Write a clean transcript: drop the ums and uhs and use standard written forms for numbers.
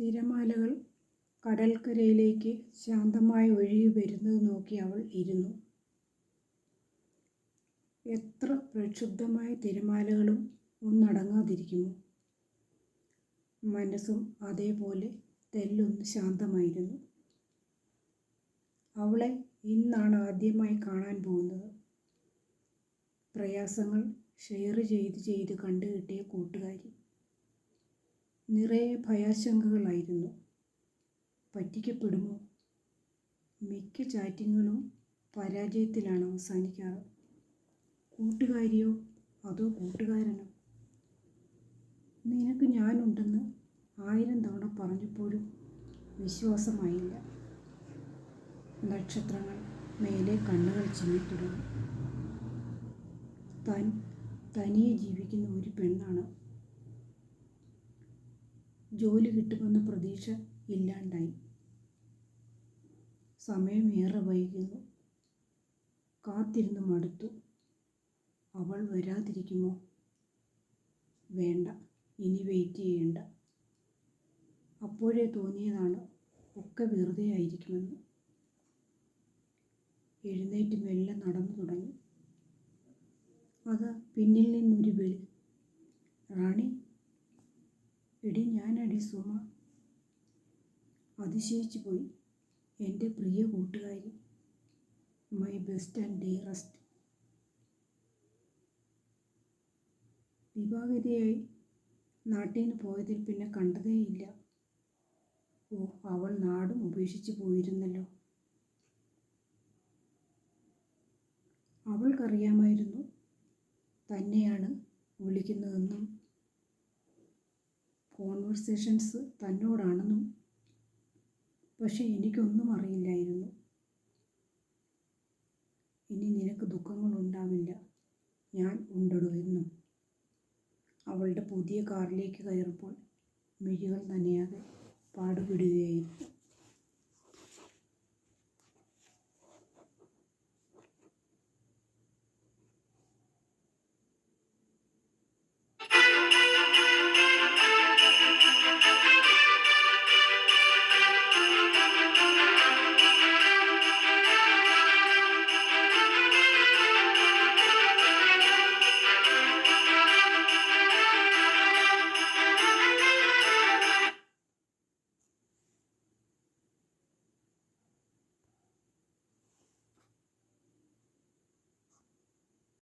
തിരമാലകൾ കടൽക്കരയിലേക്ക് ശാന്തമായി ഒഴുകി വരുന്നത് നോക്കി അവൾ ഇരുന്നു. എത്ര പ്രക്ഷുബ്ധമായ തിരമാലകളും ഒന്നടങ്ങാതിരിക്കുമോ? മനസ്സും അതേപോലെ തെല്ലൊന്ന് ശാന്തമായിരുന്നു. അവളെ ഇന്നാണ് ആദ്യമായി കാണാൻ പോകുന്നത്. പ്രയാസങ്ങൾ ഷെയർ ചെയ്ത് കണ്ടുകിട്ടിയ കൂട്ടുകാരി. നിറയെ ഭയാശങ്കകളായിരുന്നു. പറ്റിക്കപ്പെടുമോ? മിക്ക ചാറ്റിങ്ങുകളും പരാജയത്തിലാണ് അവസാനിക്കാറ്. കൂട്ടുകാരിയോ അതോ കൂട്ടുകാരനോ? നിനക്ക് ഞാനുണ്ടെന്ന് 1000 തവണ പറഞ്ഞപ്പോഴും വിശ്വാസമായില്ല. നക്ഷത്രങ്ങൾ മേലെ കണ്ണുകൾ ചിമ്മിത്തുടങ്ങി. താൻ തനിയെ ജീവിക്കുന്ന ഒരു പെണ്ണാണ്. ജോലി കിട്ടുമെന്ന പ്രതീക്ഷ ഇല്ലാണ്ടായി. സമയം ഏറെ വൈകുന്നു. കാത്തിരുന്ന് മടുത്തു. അവൾ വരാതിരിക്കുമോ? വേണ്ട, ഇനി വെയിറ്റ് ചെയ്യണ്ട. അപ്പോഴേ തോന്നിയതാണ് ഒക്കെ വെറുതെ ആയിരിക്കുമെന്ന്. എഴുന്നേറ്റ് മെല്ലെ നടന്നു തുടങ്ങി. അത് പിന്നിൽ നിന്നൊരു വിളി. റാണി, എടി ഞാനടി സുമ. അതിശയിച്ചു പോയി. എൻ്റെ പ്രിയ കൂട്ടുകാരി, മൈ ബെസ്റ്റ് ആൻഡ് ഡിയറസ്റ്റ്. വിവാഹിതയായി നാട്ടിൽ നിന്ന് പോയതിൽ പിന്നെ കണ്ടതേയില്ല. ഓ, അവൾ നാടും ഉപേക്ഷിച്ച് പോയിരുന്നല്ലോ. അവൾക്കറിയാമായിരുന്നു തന്നെയാണ് വിളിക്കുന്നതെന്നും കോൺവെർസേഷൻസ് തന്നോടാണെന്നും. പക്ഷെ എനിക്കൊന്നും അറിയില്ലായിരുന്നു. ഇനി നിനക്ക് ദുഃഖങ്ങളുണ്ടാവില്ല, ഞാൻ ഉണ്ടടോ എന്നും. അവളുടെ പുതിയ കാറിലേക്ക് കയറുമ്പോൾ മിഴികൾ നനയാതെ പാടുപെടുകയായിരുന്നു.